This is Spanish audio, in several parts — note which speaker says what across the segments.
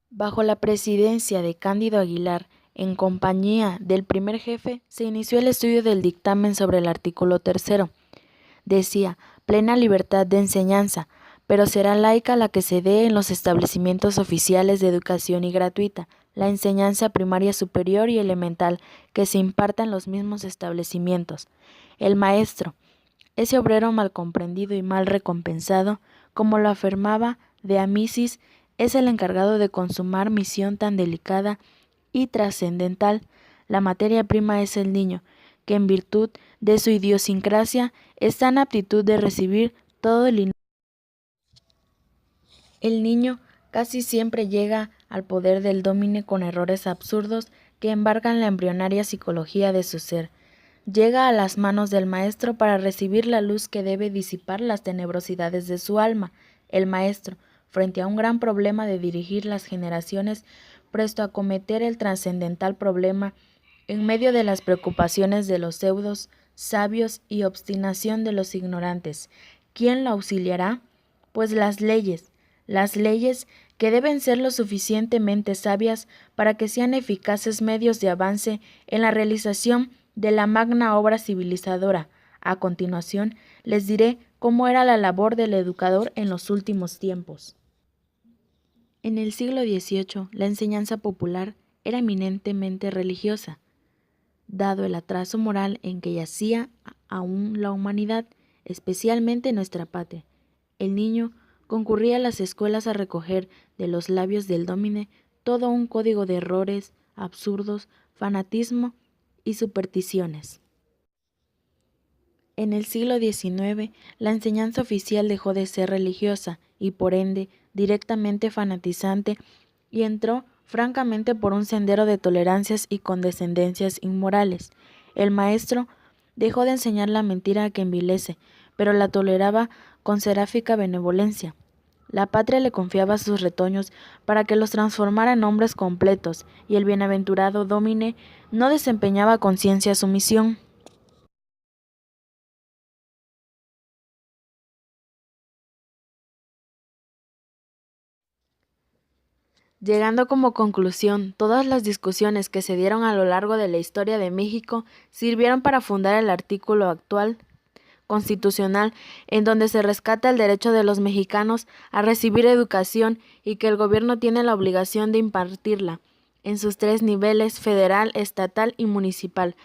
Speaker 1: Bajo la presidencia de Cándido Aguilar, en compañía del primer jefe, se inició el estudio del dictamen sobre el artículo 3º. Decía, plena libertad de enseñanza, pero será laica la que se dé en los establecimientos oficiales de educación y gratuita, la enseñanza primaria superior y elemental que se imparta en los mismos establecimientos. El maestro, ese obrero mal comprendido y mal recompensado, como lo afirmaba De Amicis, es el encargado de consumar misión tan delicada y trascendental. La materia prima es el niño, que en virtud de su idiosincrasia está en aptitud de recibir todo el niño casi siempre llega al poder del dómine con errores absurdos que embargan la embrionaria psicología de su ser. Llega a las manos del maestro para recibir la luz que debe disipar las tenebrosidades de su alma. El maestro, frente a un gran problema de dirigir las generaciones, presto a acometer el trascendental problema, en medio de las preocupaciones de los pseudos sabios y obstinación de los ignorantes. ¿Quién lo auxiliará? Pues las leyes que deben ser lo suficientemente sabias para que sean eficaces medios de avance en la realización de la magna obra civilizadora. A continuación, les diré cómo era la labor del educador en los últimos tiempos. En el siglo XVIII, la enseñanza popular era eminentemente religiosa. Dado el atraso moral en que yacía aún la humanidad, especialmente nuestra patria, el niño concurría a las escuelas a recoger de los labios del dómine todo un código de errores, absurdos, fanatismo y supersticiones. En el siglo XIX, la enseñanza oficial dejó de ser religiosa y, por ende, directamente fanatizante y entró francamente por un sendero de tolerancias y condescendencias inmorales. El maestro dejó de enseñar la mentira que envilece, pero la toleraba con seráfica benevolencia. La patria le confiaba sus retoños para que los transformara en hombres completos, y el bienaventurado dómine no desempeñaba a conciencia su misión. Llegando como conclusión, todas las discusiones que se dieron a lo largo de la historia de México sirvieron para fundar el artículo actual constitucional, en donde se rescata el derecho de los mexicanos a recibir educación y que el gobierno tiene la obligación de impartirla en sus 3 niveles: federal, estatal y municipal.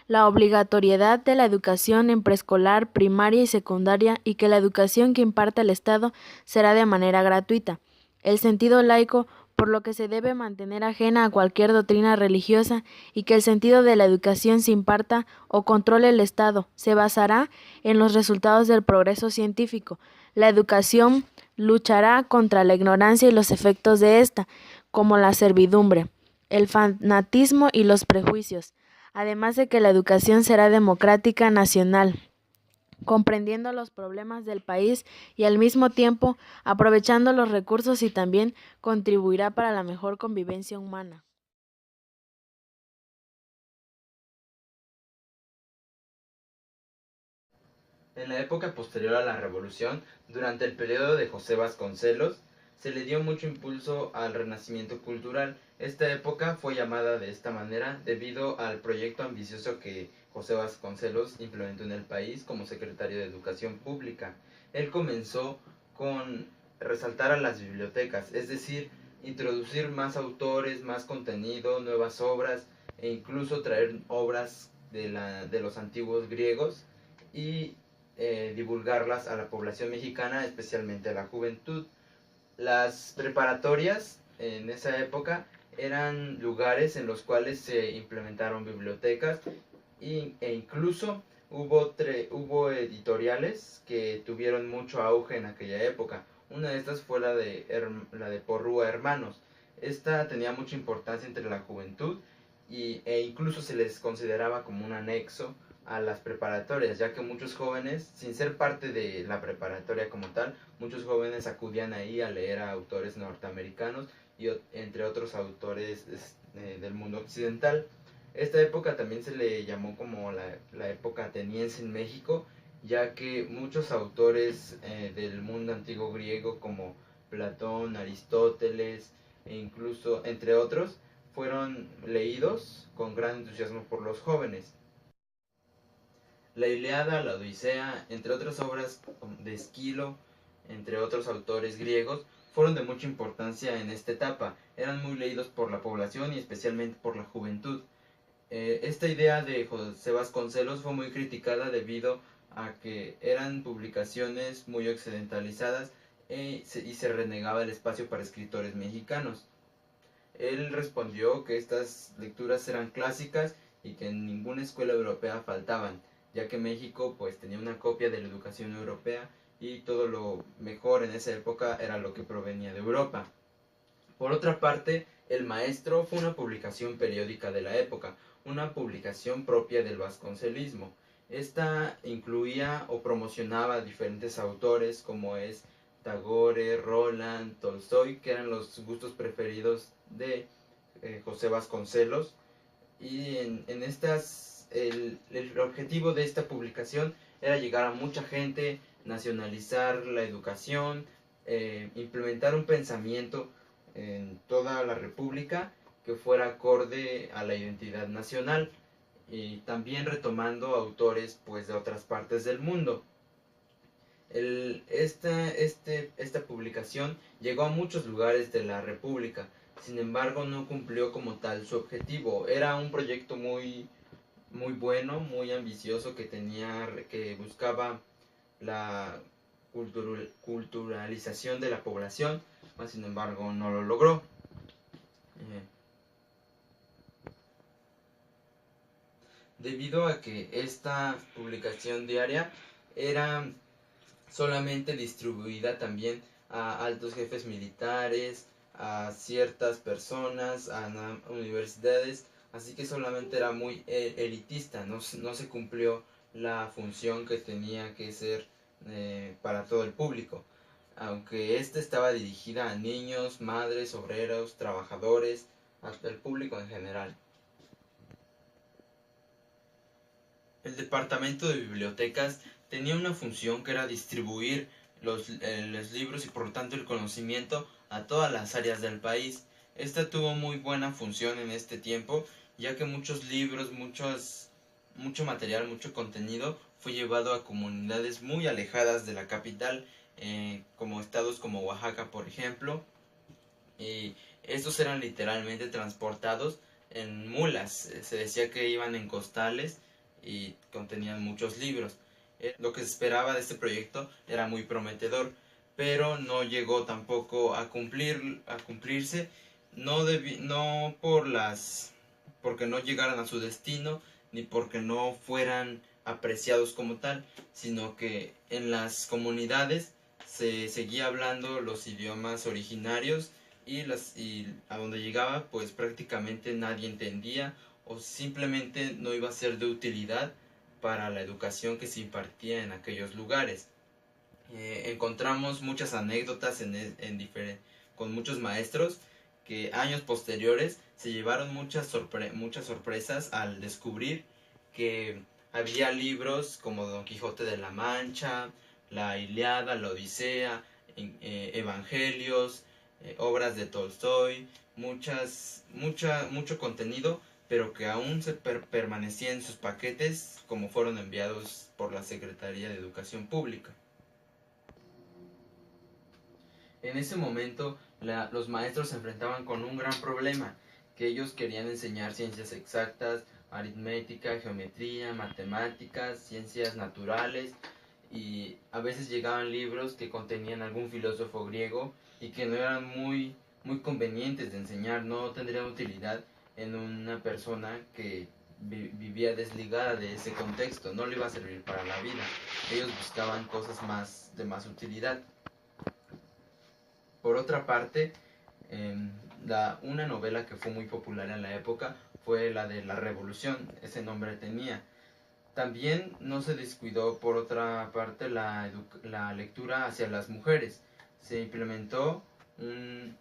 Speaker 1: La obligatoriedad de la educación en preescolar, primaria y secundaria, y que la educación que imparta el Estado será de manera gratuita. El sentido laico, por lo que se debe mantener ajena a cualquier doctrina religiosa, y que el sentido de la educación se imparta o controle el Estado, se basará en los resultados del progreso científico. La educación luchará contra la ignorancia y los efectos de esta, como la servidumbre, el fanatismo y los prejuicios, además de que la educación será democrática, nacional, comprendiendo los problemas del país y al mismo tiempo aprovechando los recursos, y también contribuirá para la mejor convivencia humana.
Speaker 2: En la época posterior a la Revolución, durante el periodo de José Vasconcelos, se le dio mucho impulso al renacimiento cultural. Esta época fue llamada de esta manera debido al proyecto ambicioso que José Vasconcelos implementó en el país como secretario de Educación Pública. Él comenzó con resaltar a las bibliotecas, es decir, introducir más autores, más contenido, nuevas obras e incluso traer obras de los antiguos griegos y divulgarlas a la población mexicana, especialmente a la juventud. Las preparatorias en esa época eran lugares en los cuales se implementaron bibliotecas e incluso hubo editoriales que tuvieron mucho auge en aquella época. Una de estas fue la de Porrúa Hermanos. Esta tenía mucha importancia entre la juventud e incluso se les consideraba como un anexo a las preparatorias, ya que muchos jóvenes, sin ser parte de la preparatoria como tal, muchos jóvenes acudían ahí a leer a autores norteamericanos y entre otros autores del mundo occidental. Esta época también se le llamó como la época ateniense en México, ya que muchos autores del mundo antiguo griego como Platón, Aristóteles e incluso entre otros fueron leídos con gran entusiasmo por los jóvenes. La Ilíada, la Odisea, entre otras obras de Esquilo, entre otros autores griegos, fueron de mucha importancia en esta etapa. Eran muy leídos por la población y especialmente por la juventud. Esta idea de José Vasconcelos fue muy criticada debido a que eran publicaciones muy occidentalizadas y se renegaba el espacio para escritores mexicanos. Él respondió que estas lecturas eran clásicas y que en ninguna escuela europea faltaban, ya que México pues tenía una copia de la educación europea y todo lo mejor en esa época era lo que provenía de Europa. Por otra parte, El Maestro fue una publicación periódica de la época, una publicación propia del vasconcelismo. Esta incluía o promocionaba a diferentes autores como es Tagore, Roland, Tolstoy, que eran los gustos preferidos de José Vasconcelos. Y en estas, el objetivo de esta publicación era llegar a mucha gente, nacionalizar la educación, implementar un pensamiento en toda la república que fuera acorde a la identidad nacional y también retomando autores pues de otras partes del mundo. Esta publicación llegó a muchos lugares de la república, sin embargo no cumplió como tal su objetivo. Era un proyecto muy bueno, muy ambicioso que buscaba la culturalización de la población, mas sin embargo no lo logró. Eh, Debido a que esta publicación diaria era solamente distribuida también a altos jefes militares, a ciertas personas, a universidades, así que solamente era muy elitista, no se cumplió la función que tenía que ser para todo el público. Aunque esta estaba dirigida a niños, madres, obreros, trabajadores, hasta el público en general. El departamento de bibliotecas tenía una función que era distribuir los libros y por lo tanto el conocimiento a todas las áreas del país. Esta tuvo muy buena función en este tiempo, ya que muchos libros, mucho material, mucho contenido fue llevado a comunidades muy alejadas de la capital, como estados como Oaxaca, por ejemplo, y estos eran literalmente transportados en mulas. Se decía que iban en costales y contenían muchos libros. Lo que se esperaba de este proyecto era muy prometedor, pero no llegó tampoco a cumplirse, no porque no llegaran a su destino, ni porque no fueran apreciados como tal, sino que en las comunidades se seguía hablando los idiomas originarios y a donde llegaba pues prácticamente nadie entendía o simplemente no iba a ser de utilidad para la educación que se impartía en aquellos lugares. Encontramos muchas anécdotas con muchos maestros que años posteriores se llevaron muchas sorpresas al descubrir que había libros como Don Quijote de la Mancha, la Ilíada, la Odisea, Evangelios, obras de Tolstoy, mucho contenido, pero que aún permanecía en sus paquetes como fueron enviados por la Secretaría de Educación Pública. En ese momento los maestros se enfrentaban con un gran problema, que ellos querían enseñar ciencias exactas, aritmética, geometría, matemáticas, ciencias naturales, y a veces llegaban libros que contenían algún filósofo griego y que no eran muy convenientes de enseñar, no tendrían utilidad en una persona que vivía desligada de ese contexto, no le iba a servir para la vida. Ellos buscaban cosas de más utilidad. Por otra parte, una novela que fue muy popular en la época fue la de La Revolución, ese nombre tenía. También no se descuidó, por otra parte, la lectura hacia las mujeres. Se implementó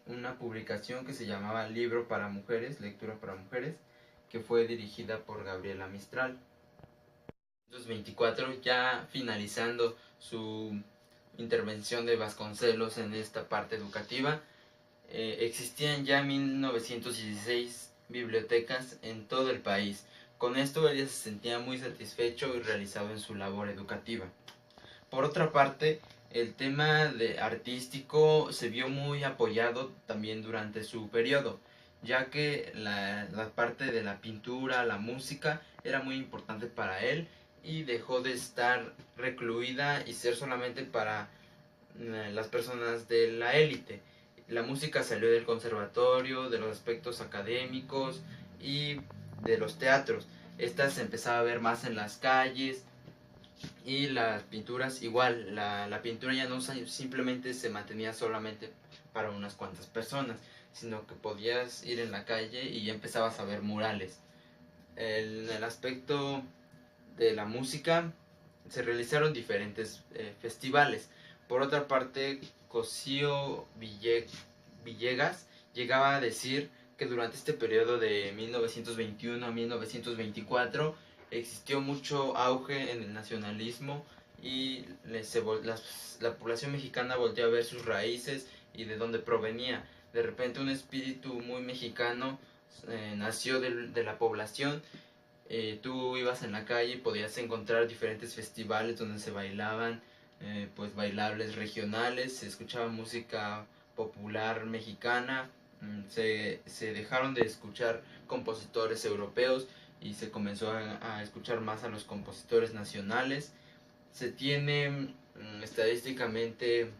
Speaker 2: una publicación que se llamaba Libro para Mujeres, Lectura para Mujeres, que fue dirigida por Gabriela Mistral. 1924, ya finalizando su intervención de Vasconcelos en esta parte educativa, existían ya 1916 bibliotecas en todo el país. Con esto ella se sentía muy satisfecho y realizado en su labor educativa. Por otra parte, el tema artístico se vio muy apoyado también durante su periodo, ya que la parte de la pintura, la música, era muy importante para él y dejó de estar recluida y ser solamente para las personas de la élite. La música salió del conservatorio, de los aspectos académicos y de los teatros. Esta se empezaba a ver más en las calles y las pinturas igual. La pintura ya no simplemente se mantenía solamente para unas cuantas personas, sino que podías ir en la calle y ya empezabas a ver murales. En el aspecto de la música se realizaron diferentes festivales. Por otra parte, Cosío Villegas llegaba a decir que durante este periodo de 1921 a 1924 existió mucho auge en el nacionalismo y la población mexicana volteó a ver sus raíces y de dónde provenía. De repente un espíritu muy mexicano nació de la población. Tú ibas en la calle y podías encontrar diferentes festivales donde se bailaban pues bailables regionales, se escuchaba música popular mexicana, se dejaron de escuchar compositores europeos y se comenzó a escuchar más a los compositores nacionales. Se tiene estadísticamente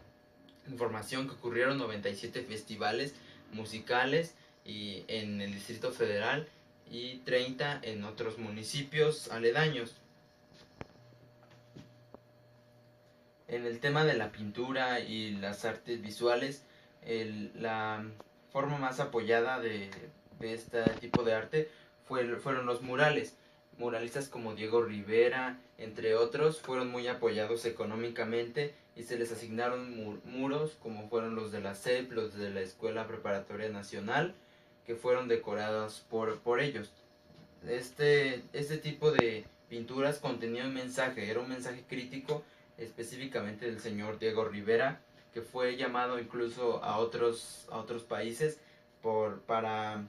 Speaker 2: información que ocurrieron 97 festivales musicales y en el Distrito Federal y 30 en otros municipios aledaños. En el tema de la pintura y las artes visuales, la forma más apoyada de este tipo de arte fueron los murales. Muralistas como Diego Rivera, entre otros, fueron muy apoyados económicamente y se les asignaron muros como fueron los de la SEP, los de la Escuela Preparatoria Nacional, que fueron decorados por ellos. Este tipo de pinturas contenía un mensaje, era un mensaje crítico específicamente del señor Diego Rivera, que fue llamado incluso a otros países para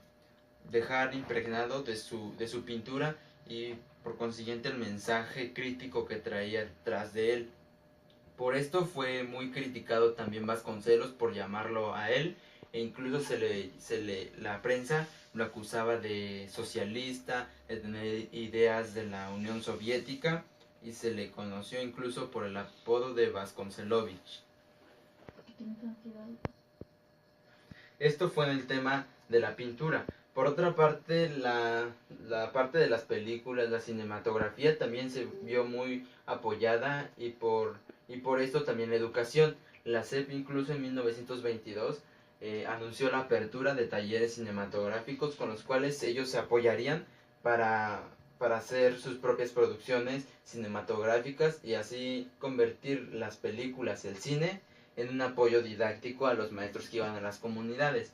Speaker 2: dejar impregnado de su pintura y por consiguiente el mensaje crítico que traía detrás de él. Por esto fue muy criticado también Vasconcelos por llamarlo a él, e incluso la prensa lo acusaba de socialista, de tener ideas de la Unión Soviética, y se le conoció incluso por el apodo de Vasconcelovich. Esto fue en el tema de la pintura. Por otra parte, la parte de las películas, la cinematografía también se vio muy apoyada y por esto también la educación. La SEP incluso en 1922 anunció la apertura de talleres cinematográficos con los cuales ellos se apoyarían para hacer sus propias producciones cinematográficas y así convertir las películas y el cine en un apoyo didáctico a los maestros que iban a las comunidades.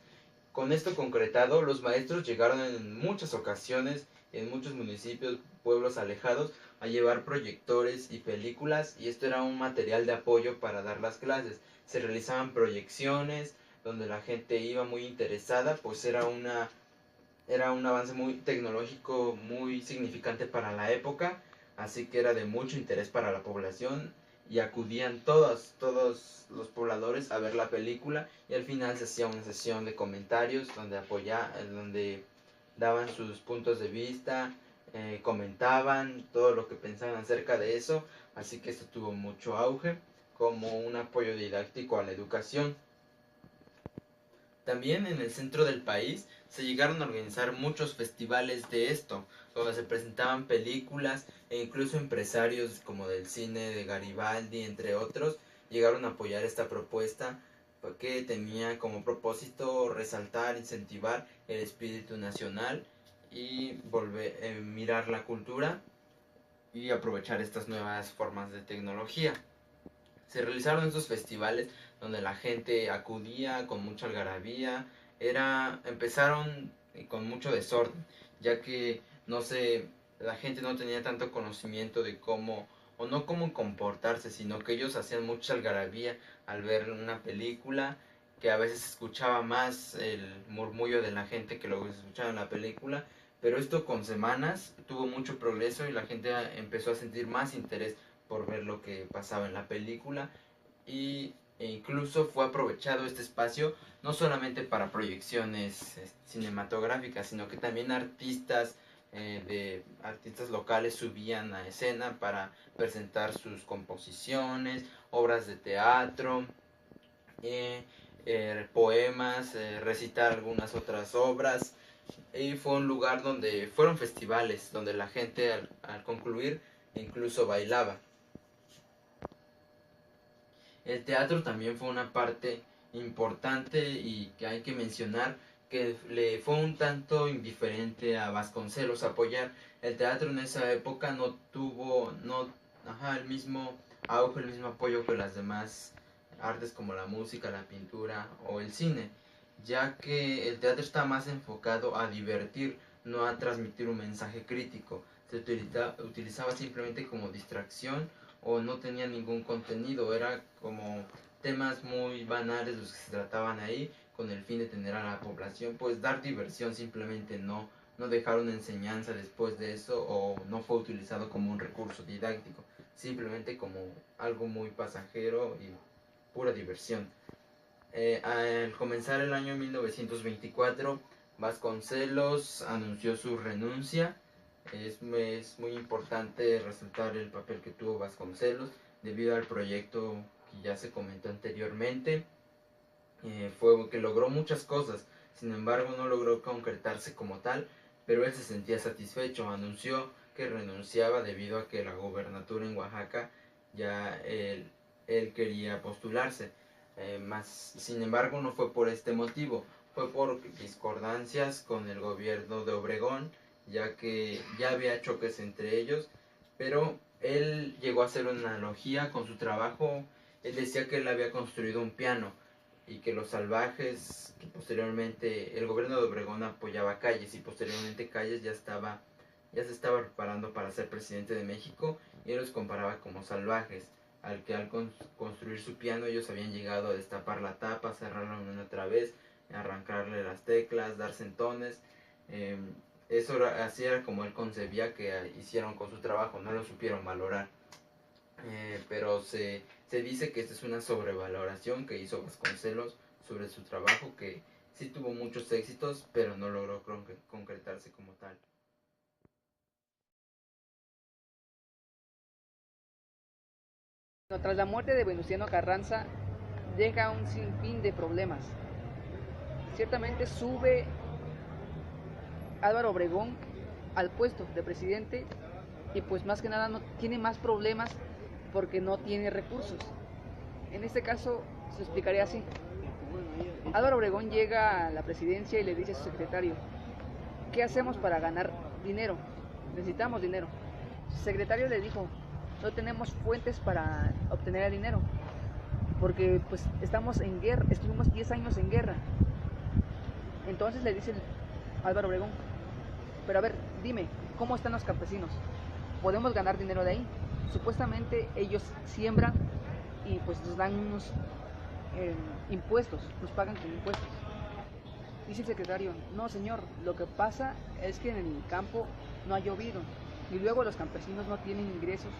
Speaker 2: Con esto concretado, los maestros llegaron en muchas ocasiones, en muchos municipios, pueblos alejados, a llevar proyectores y películas, y esto era un material de apoyo para dar las clases. Se realizaban proyecciones donde la gente iba muy interesada, pues era un avance muy tecnológico muy significante para la época, así que era de mucho interés para la población y acudían todos los pobladores a ver la película y al final se hacía una sesión de comentarios donde daban sus puntos de vista, comentaban todo lo que pensaban acerca de eso, así que esto tuvo mucho auge como un apoyo didáctico a la educación. También en el centro del país se llegaron a organizar muchos festivales de esto, donde se presentaban películas e incluso empresarios como del cine de Garibaldi, entre otros, llegaron a apoyar esta propuesta que tenía como propósito resaltar, incentivar el espíritu nacional y mirar la cultura y aprovechar estas nuevas formas de tecnología. Se realizaron estos festivales donde la gente acudía con mucha algarabía, empezaron con mucho desorden, ya que la gente no tenía tanto conocimiento de cómo, o no cómo comportarse, sino que ellos hacían mucha algarabía al ver una película, que a veces escuchaba más el murmullo de la gente que lo que se escuchaba en la película, pero esto con semanas tuvo mucho progreso y la gente empezó a sentir más interés por ver lo que pasaba en la película e incluso fue aprovechado este espacio no solamente para proyecciones cinematográficas, sino que también artistas locales subían a escena para presentar sus composiciones, obras de teatro, poemas, recitar algunas otras obras. Y fue un lugar donde fueron festivales, donde la gente al concluir incluso bailaba. El teatro también fue una parte importante y que hay que mencionar que le fue un tanto indiferente a Vasconcelos apoyar. El teatro en esa época no tuvo el mismo auge, el mismo apoyo que las demás artes como la música, la pintura o el cine, ya que el teatro está más enfocado a divertir, no a transmitir un mensaje crítico. Se utilizaba simplemente como distracción o no tenía ningún contenido, era como temas muy banales los que se trataban ahí con el fin de tener a la población pues dar diversión, simplemente no dejar una enseñanza después de eso, o no fue utilizado como un recurso didáctico, simplemente como algo muy pasajero y pura diversión. Al comenzar el año 1924, Vasconcelos anunció su renuncia. Es muy importante resaltar el papel que tuvo Vasconcelos debido al proyecto que ya se comentó anteriormente. Fue que logró muchas cosas, sin embargo no logró concretarse como tal, pero él se sentía satisfecho. Anunció que renunciaba debido a que la gobernatura en Oaxaca ya él quería postularse. Sin embargo no fue por este motivo, fue por discordancias con el gobierno de Obregón, ya que ya había choques entre ellos, pero él llegó a hacer una analogía con su trabajo. Él decía que él había construido un piano y que los salvajes, que posteriormente el gobierno de Obregón apoyaba Calles y posteriormente Calles ya se estaba preparando para ser presidente de México, y él los comparaba como salvajes, al que al construir su piano ellos habían llegado a destapar la tapa, cerrarla una otra vez, arrancarle las teclas, dar sentones. Así era como él concebía que hicieron con su trabajo, no lo supieron valorar. Pero se dice que esta es una sobrevaloración que hizo Vasconcelos sobre su trabajo, que sí tuvo muchos éxitos, pero no logró concretarse como tal.
Speaker 3: Tras la muerte de Venustiano Carranza, llega un sinfín de problemas. Ciertamente sube Álvaro Obregón al puesto de presidente y pues más que nada no tiene más problemas porque no tiene recursos. En este caso se explicaría así. Álvaro Obregón llega a la presidencia y le dice a su secretario: ¿qué hacemos para ganar dinero? Necesitamos dinero. Su secretario le dijo: no tenemos fuentes para obtener el dinero, porque pues estamos en guerra, estuvimos 10 años en guerra. Entonces le dice Álvaro Obregón: pero a ver, dime, ¿cómo están los campesinos? ¿Podemos ganar dinero de ahí? Supuestamente ellos siembran y pues nos dan unos impuestos, nos pagan con impuestos. Dice el secretario: no señor, lo que pasa es que en el campo no ha llovido y luego los campesinos no tienen ingresos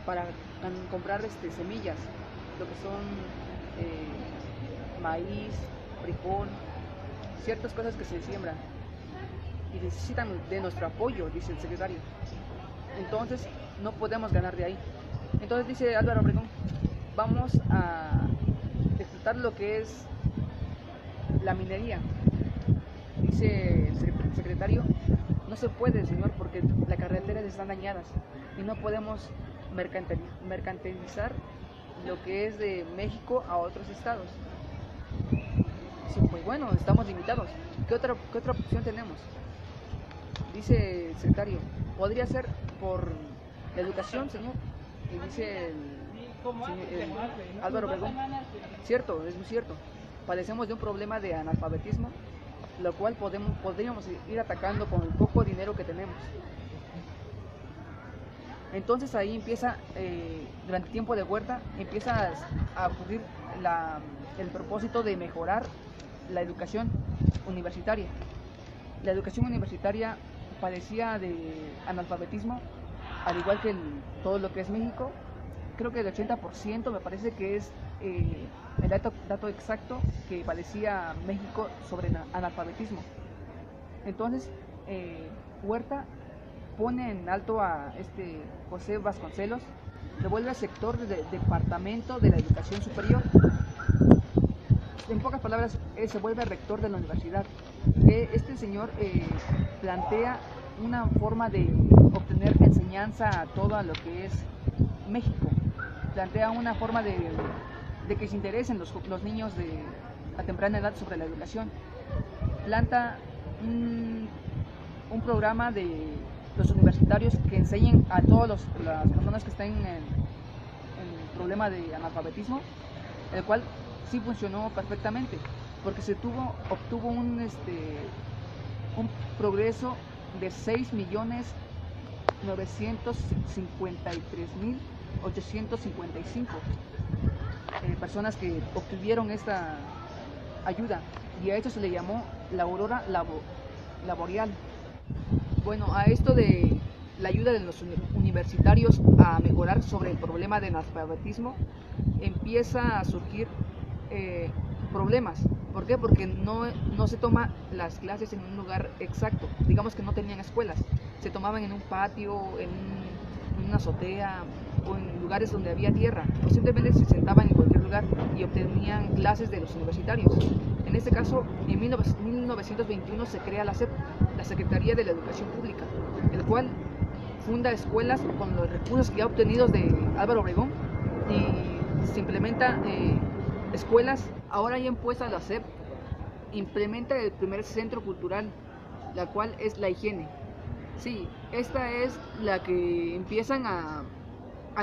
Speaker 3: para comprar semillas, lo que son maíz, frijol, ciertas cosas que se siembran y necesitan de nuestro apoyo, dice el secretario. Entonces no podemos ganar de ahí. Entonces dice Álvaro Obregón: vamos a explotar lo que es la minería. Dice el secretario: no se puede, señor, porque las carreteras están dañadas y no podemos mercantilizar lo que es de México a otros estados. Dice: pues bueno, estamos limitados. ¿Qué otra opción tenemos? Dice el secretario: podría ser por la educación, señor. Y dice el Álvaro Obregón: cierto, es muy cierto. Padecemos de un problema de analfabetismo lo cual podríamos ir atacando con el poco dinero que tenemos. Entonces ahí empieza, durante el tiempo de Huerta, empieza a ocurrir el propósito de mejorar la educación universitaria. La educación universitaria padecía de analfabetismo, al igual que todo lo que es México. Creo que el 80% me parece que es el dato exacto que padecía México sobre analfabetismo. Entonces, Huerta pone en alto a José Vasconcelos, se vuelve sector del Departamento de la Educación Superior. En pocas palabras, se vuelve rector de la universidad. Este señor plantea una forma de obtener enseñanza a todo lo que es México. Plantea una forma de que se interesen los niños a temprana edad sobre la educación. Planta un programa de los universitarios que enseñen a todas las personas que están en problema de analfabetismo, el cual sí funcionó perfectamente, porque obtuvo un progreso de 6.953.855 personas que obtuvieron esta ayuda, y a esto se le llamó la aurora laboral. Bueno, a esto de la ayuda de los universitarios a mejorar sobre el problema del analfabetismo, empieza a surgir problemas. ¿Por qué? Porque no se toma las clases en un lugar exacto. Digamos que no tenían escuelas, se tomaban en un patio, en una azotea o en lugares donde había tierra, o simplemente se sentaban en cualquier lugar y obtenían clases de los universitarios. En este caso, en 1921 se crea la SEP, la Secretaría de la Educación Pública, el cual funda escuelas con los recursos ya obtenidos de Álvaro Obregón, y se implementa escuelas. Ahora ya impuesta la SEP, implementa el primer centro cultural, la cual es la higiene. Sí, esta es la que empiezan a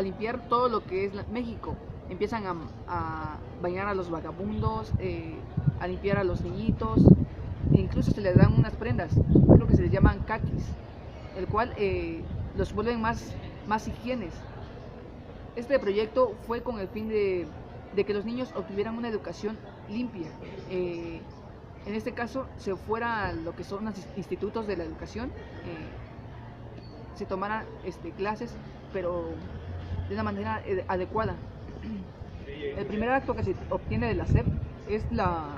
Speaker 3: limpiar todo lo que es México. Empiezan a bañar a los vagabundos, a limpiar a los niñitos, e incluso se les dan unas prendas, creo que se les llaman caquis, el cual los vuelven más higienes. Este proyecto fue con el fin de que los niños obtuvieran una educación limpia. En este caso, se fuera a lo que son los institutos de la educación, se tomaran clases, pero de una manera adecuada. El primer acto que se obtiene de la SEP es la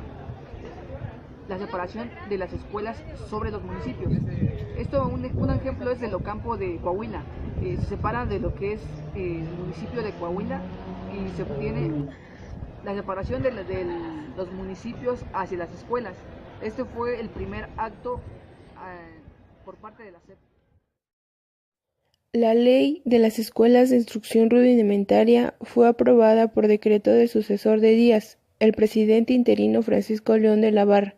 Speaker 3: separación de las escuelas sobre los municipios. Un ejemplo es del Ocampo de Coahuila. Se separa de lo que es el municipio de Coahuila y se obtiene la separación de los municipios hacia las escuelas. Este fue el primer acto por parte de la SEP.
Speaker 4: La Ley de las Escuelas de Instrucción Rudimentaria fue aprobada por decreto del sucesor de Díaz, el presidente interino Francisco León de la Barra,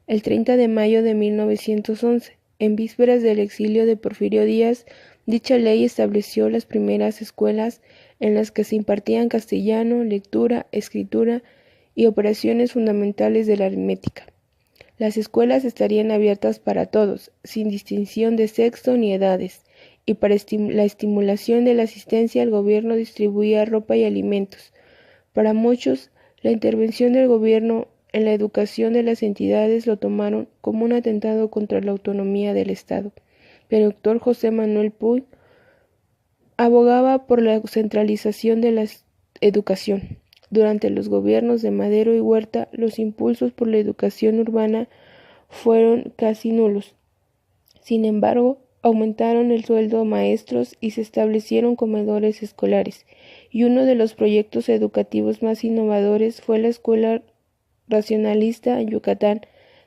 Speaker 4: el 30 de mayo de 1911. En vísperas del exilio de Porfirio Díaz, dicha ley estableció las primeras escuelas en las que se impartían castellano, lectura, escritura y operaciones fundamentales de la aritmética. Las escuelas estarían abiertas para todos, sin distinción de sexo ni edades, y para la estimulación de la asistencia el gobierno distribuía ropa y alimentos. Para muchos, la intervención del gobierno en la educación de las entidades lo tomaron como un atentado contra la autonomía del Estado, pero el doctor José Manuel Puig abogaba por la centralización de la educación. Durante los gobiernos de Madero y Huerta, los impulsos por la educación urbana fueron casi nulos. Sin embargo, aumentaron el sueldo a maestros y se establecieron comedores escolares, y uno de los proyectos educativos más innovadores fue la Escuela Racionalista en Yucatán.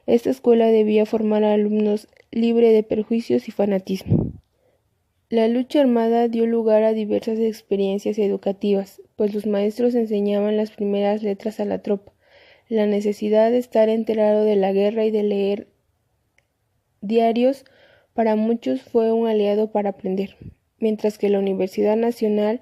Speaker 4: Esta escuela debía formar a alumnos libre de prejuicios y fanatismo. La lucha armada dio lugar a diversas experiencias educativas, pues los maestros enseñaban las primeras letras a la tropa. La necesidad de estar enterado de la guerra y de leer diarios para muchos fue un aliado para aprender, mientras que la Universidad Nacional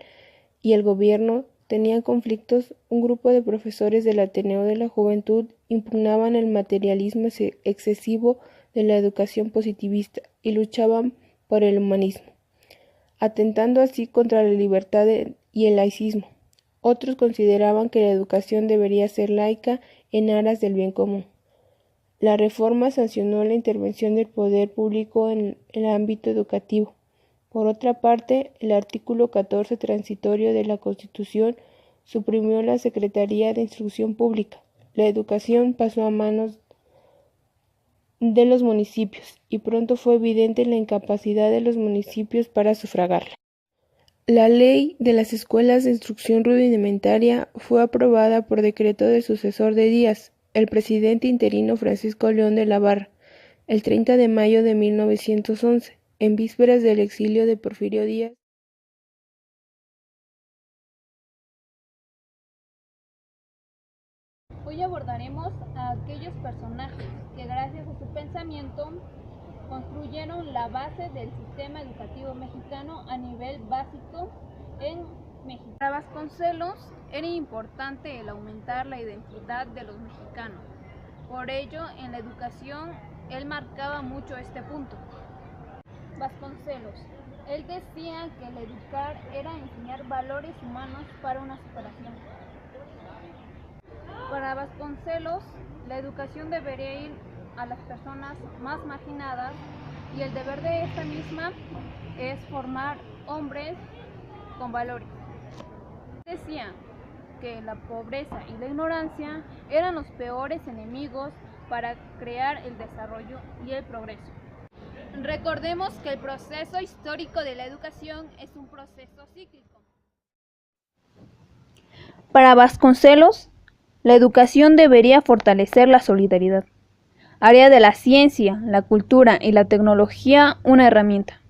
Speaker 4: y el gobierno tenían conflictos, un grupo de profesores del Ateneo de la Juventud impugnaban el materialismo excesivo de la educación positivista y luchaban por el humanismo, atentando así contra la libertad y el laicismo. Otros consideraban que la educación debería ser laica en aras del bien común. La reforma sancionó la intervención del poder público en el ámbito educativo. Por otra parte, el artículo 14 transitorio de la Constitución suprimió la Secretaría de Instrucción Pública. La educación pasó a manos de los municipios y pronto fue evidente la incapacidad de los municipios para sufragarla. La Ley de las Escuelas de Instrucción Rudimentaria fue aprobada por decreto del sucesor de Díaz, el presidente interino Francisco León de la Barra, el 30 de mayo de 1911, en vísperas del exilio de Porfirio Díaz.
Speaker 5: Hoy abordaremos a aquellos personajes que gracias a su pensamiento construyeron la base del sistema educativo mexicano a nivel básico en México. Para Vasconcelos era importante el aumentar la identidad de los mexicanos. Por ello, en la educación, él marcaba mucho este punto. Vasconcelos, él decía que el educar era enseñar valores humanos para una superación. Para Vasconcelos, la educación debería ir a las personas más marginadas y el deber de esta misma es formar hombres con valores. Decía que la pobreza y la ignorancia eran los peores enemigos para crear el desarrollo y el progreso. Recordemos que el proceso histórico de la educación es un proceso cíclico.
Speaker 6: Para Vasconcelos, la educación debería fortalecer la solidaridad. Haría de la ciencia, la cultura y la tecnología una herramienta.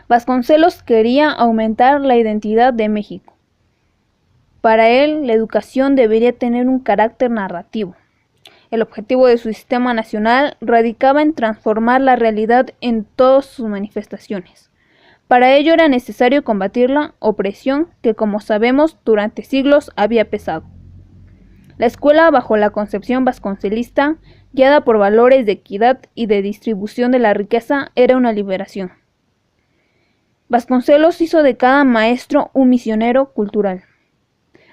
Speaker 6: Vasconcelos quería aumentar la identidad de México. Para él, la educación debería tener un carácter narrativo. El objetivo de su sistema nacional radicaba en transformar la realidad en todas sus manifestaciones. Para ello era necesario combatir la opresión que, como sabemos, durante siglos había pesado. La escuela, bajo la concepción vasconcelista, guiada por valores de equidad y de distribución de la riqueza, era una liberación. Vasconcelos hizo de cada maestro un misionero cultural,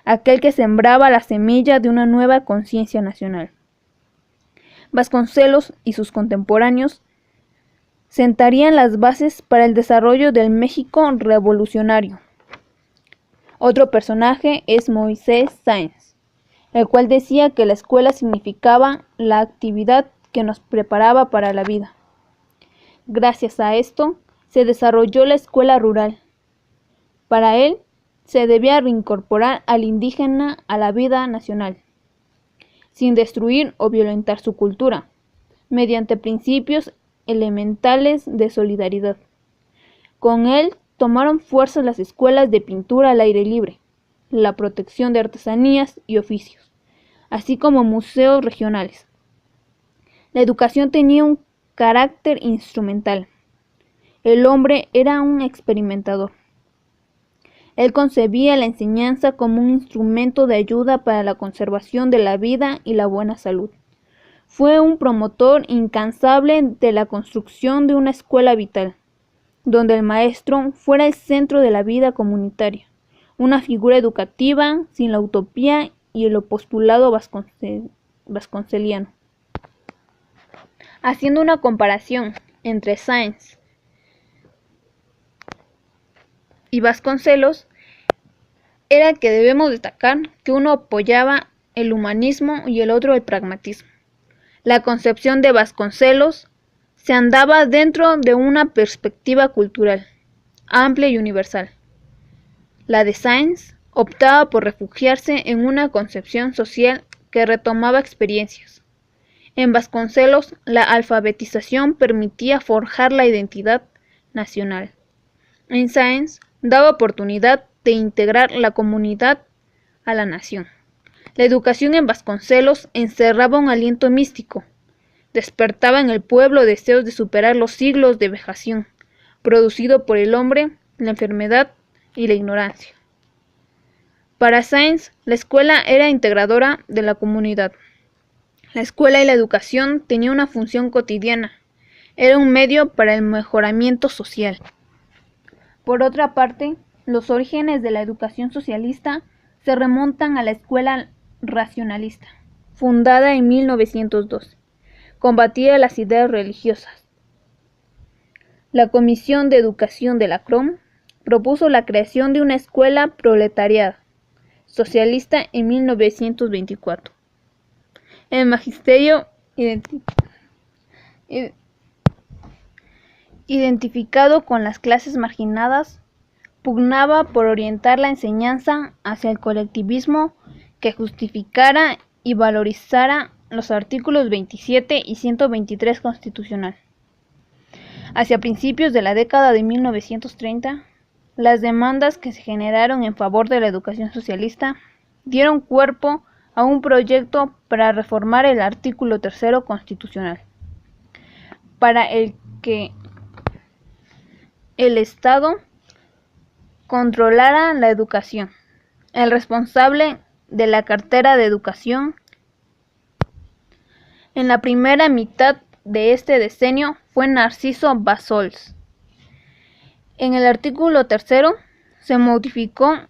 Speaker 6: aquel que sembraba la semilla de una nueva conciencia nacional. Vasconcelos y sus contemporáneos sentarían las bases para el desarrollo del México revolucionario. Otro personaje es Moisés Sáenz, el cual decía que la escuela significaba la actividad que nos preparaba para la vida. Gracias a esto, se desarrolló la escuela rural. Para él, se debía reincorporar al indígena a la vida nacional, sin destruir o violentar su cultura, mediante principios elementales de solidaridad. Con él tomaron fuerza las escuelas de pintura al aire libre, la protección de artesanías y oficios, así como museos regionales. La educación tenía un carácter instrumental. El hombre era un experimentador. Él concebía la enseñanza como un instrumento de ayuda para la conservación de la vida y la buena salud. Fue un promotor incansable de la construcción de una escuela vital, donde el maestro fuera el centro de la vida comunitaria, una figura educativa sin la utopía y el postulado vasconceliano. Haciendo una comparación entre Sáenz y Vasconcelos, era que debemos destacar que uno apoyaba el humanismo y el otro el pragmatismo. La concepción de Vasconcelos se andaba dentro de una perspectiva cultural, amplia y universal. La de Sáenz optaba por refugiarse en una concepción social que retomaba experiencias. En Vasconcelos, la alfabetización permitía forjar la identidad nacional. En Sáenz, daba oportunidad de integrar la comunidad a la nación. La educación en Vasconcelos encerraba un aliento místico. Despertaba en el pueblo deseos de superar los siglos de vejación, producido por el hombre, la enfermedad y la ignorancia. Para Sáenz, la escuela era integradora de la comunidad. La escuela y la educación tenían una función cotidiana. Era un medio para el mejoramiento social. Por otra parte, los orígenes de la educación socialista se remontan a la escuela racionalista, fundada en 1912. Combatía las ideas religiosas. La Comisión de Educación de la CROM propuso la creación de una escuela proletariada socialista en 1924. El magisterio identificado con las clases marginadas pugnaba por orientar la enseñanza hacia el colectivismo que justificara y valorizara los artículos 27 y 123 constitucional. Hacia principios de la década de 1930, las demandas que se generaron en favor de la educación socialista dieron cuerpo a un proyecto para reformar el artículo 3 constitucional, para el que el Estado controlara la educación. El responsable de la cartera de educación en la primera mitad de este decenio fue Narciso Bassols. En el artículo 3 se modificó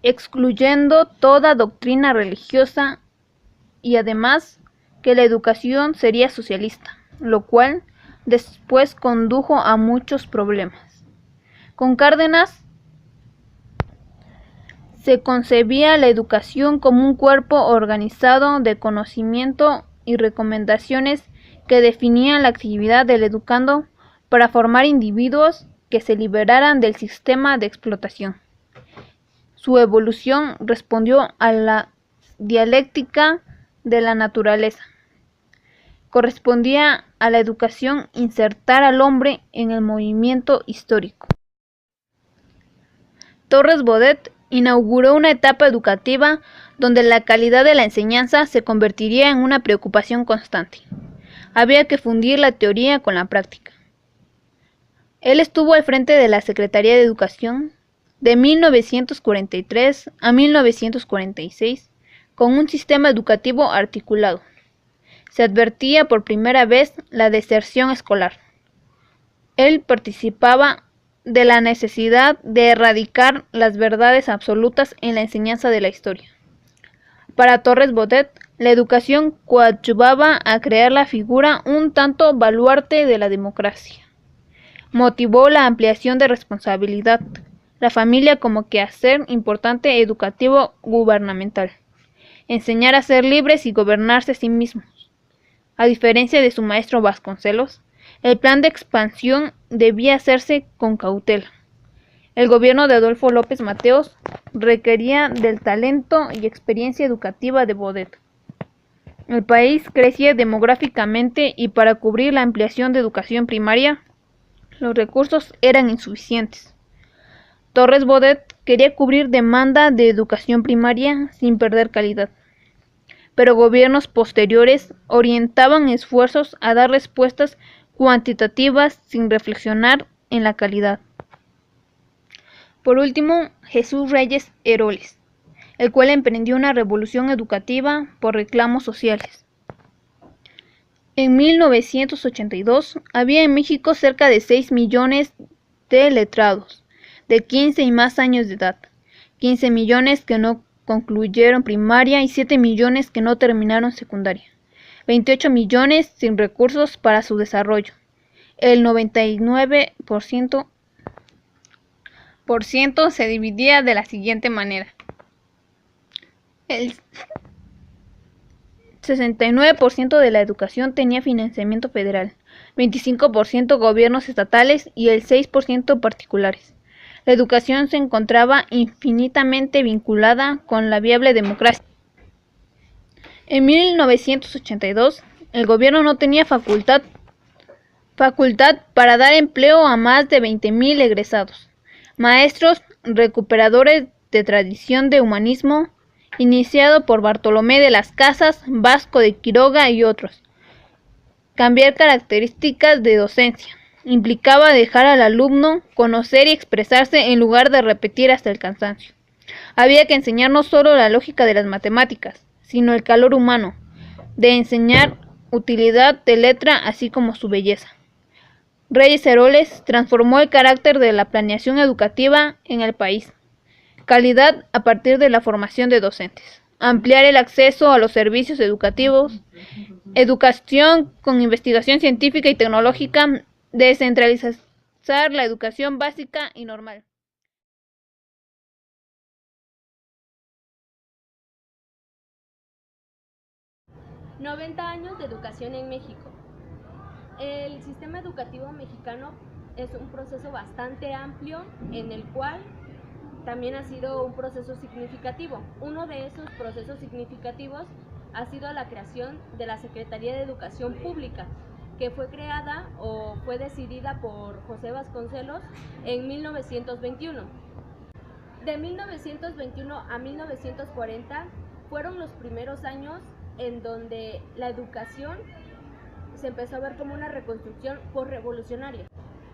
Speaker 6: excluyendo toda doctrina religiosa y además que la educación sería socialista, lo cual después condujo a muchos problemas. Con Cárdenas se concebía la educación como un cuerpo organizado de conocimiento y recomendaciones que definían la actividad del educando para formar individuos que se liberaran del sistema de explotación. Su evolución respondió a la dialéctica de la naturaleza. Correspondía a la educación insertar al hombre en el movimiento histórico. Torres Bodet inauguró una etapa educativa donde la calidad de la enseñanza se convertiría en una preocupación constante. Había que fundir la teoría con la práctica. Él estuvo al frente de la Secretaría de Educación de 1943 a 1946 con un sistema educativo articulado. Se advertía por primera vez la deserción escolar. Él participaba de la necesidad de erradicar las verdades absolutas en la enseñanza de la historia. Para Torres Bodet, la educación coadyuvaba a crear la figura un tanto baluarte de la democracia. Motivó la ampliación de responsabilidad, la familia como quehacer importante educativo gubernamental, enseñar a ser libres y gobernarse a sí mismos. A diferencia de su maestro Vasconcelos, el plan de expansión debía hacerse con cautela. El gobierno de Adolfo López Mateos requería del talento y experiencia educativa de Bodet. El país crecía demográficamente y para cubrir la ampliación de educación primaria, los recursos eran insuficientes. Torres Bodet quería cubrir demanda de educación primaria sin perder calidad, pero gobiernos posteriores orientaban esfuerzos a dar respuestas cuantitativas sin reflexionar en la calidad. Por último, Jesús Reyes Heroles, el cual emprendió una revolución educativa por reclamos sociales. En 1982 había en México cerca de 6 millones de letrados de 15 y más años de edad, 15 millones que no concluyeron primaria y 7 millones que no terminaron secundaria, 28 millones sin recursos para su desarrollo. El 99% se dividía de la siguiente manera. El 69% de la educación tenía financiamiento federal, 25% gobiernos estatales y el 6% particulares. La educación se encontraba infinitamente vinculada con la viable democracia. En 1982, el gobierno no tenía facultad para dar empleo a más de 20,000 egresados, maestros recuperadores de tradición de humanismo, iniciado por Bartolomé de las Casas, Vasco de Quiroga y otros. Cambiar características de docencia. implicaba dejar al alumno conocer y expresarse en lugar de repetir hasta el cansancio. Había que enseñar no solo la lógica de las matemáticas, sino el calor humano, de enseñar utilidad de letra así como su belleza. Reyes Heroles transformó el carácter de la planeación educativa en el país. Calidad a partir de la formación de docentes. Ampliar el acceso a los servicios educativos. Educación con investigación científica y tecnológica. Descentralizar la educación básica y normal.
Speaker 7: «90 años de educación en México». El sistema educativo mexicano es un proceso bastante amplio en el cual también ha sido un proceso significativo. Uno de esos procesos significativos ha sido la creación de la Secretaría de Educación Pública, que fue creada o fue decidida por José Vasconcelos en 1921. De 1921 a 1940 fueron los primeros años en donde la educación se empezó a ver como una reconstrucción postrevolucionaria.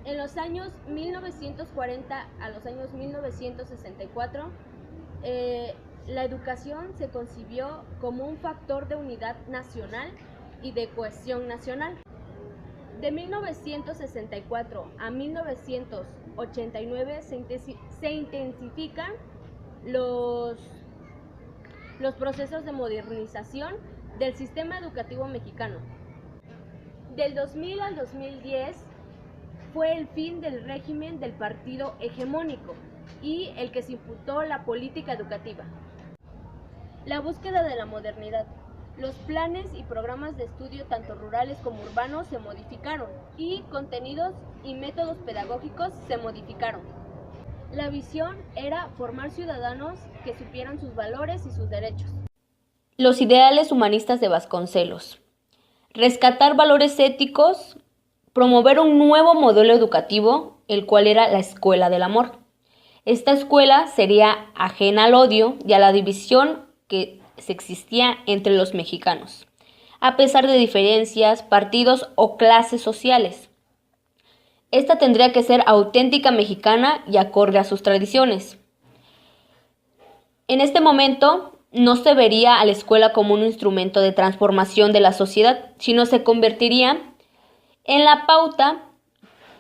Speaker 7: En los años 1940 a los años 1964, la educación se concibió como un factor de unidad nacional y de cohesión nacional. De 1964 a 1989 se intensifican los procesos de modernización del sistema educativo mexicano. Del 2000 al 2010 fue el fin del régimen del partido hegemónico y el que se imputó la política educativa. La búsqueda de la modernidad. Los planes y programas de estudio tanto rurales como urbanos se modificaron y contenidos y métodos pedagógicos se modificaron. La visión era formar ciudadanos que supieran sus valores y sus derechos.
Speaker 8: Los ideales humanistas de Vasconcelos. Rescatar valores éticos, promover un nuevo modelo educativo, el cual era la escuela del amor. Esta escuela sería ajena al odio y a la división que se existía entre los mexicanos, a pesar de diferencias, partidos o clases sociales. Esta tendría que ser auténtica mexicana y acorde a sus tradiciones. En este momento no se vería a la escuela como un instrumento de transformación de la sociedad, sino se convertiría en la pauta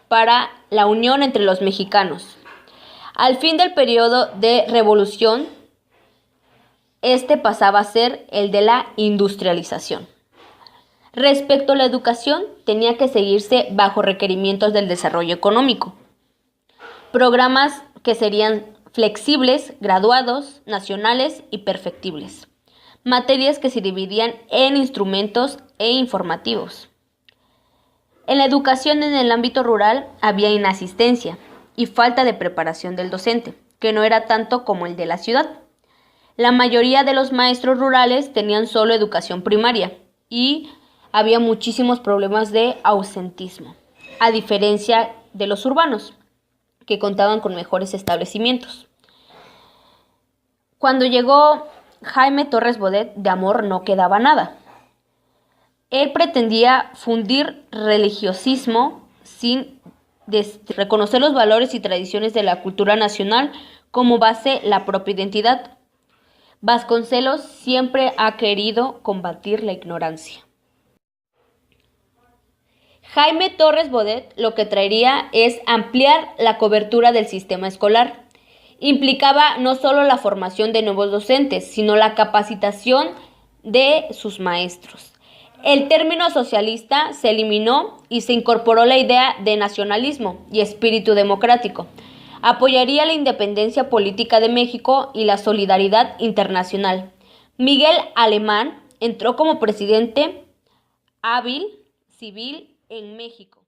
Speaker 8: para la unión entre los mexicanos. Al fin del periodo de revolución, este pasaba a ser el de la industrialización. Respecto a la educación, tenía que seguirse bajo requerimientos del desarrollo económico. Programas que serían flexibles, graduados, nacionales y perfectibles. Materias que se dividían en instrumentos e informativos. En la educación en el ámbito rural había inasistencia y falta de preparación del docente, que no era tanto como el de la ciudad. La mayoría de los maestros rurales tenían solo educación primaria y había muchísimos problemas de ausentismo, a diferencia de los urbanos, que contaban con mejores establecimientos. Cuando llegó Jaime Torres Bodet, de amor no quedaba nada. Él pretendía fundir religiosismo sin reconocer los valores y tradiciones de la cultura nacional como base la propia identidad. Vasconcelos siempre ha querido combatir la ignorancia. Jaime Torres Bodet lo que traería es ampliar la cobertura del sistema escolar. Implicaba no solo la formación de nuevos docentes, sino la capacitación de sus maestros. El término socialista se eliminó y se incorporó la idea de nacionalismo y espíritu democrático. Apoyaría la independencia política de México y la solidaridad internacional. Miguel Alemán entró como presidente hábil civil en México.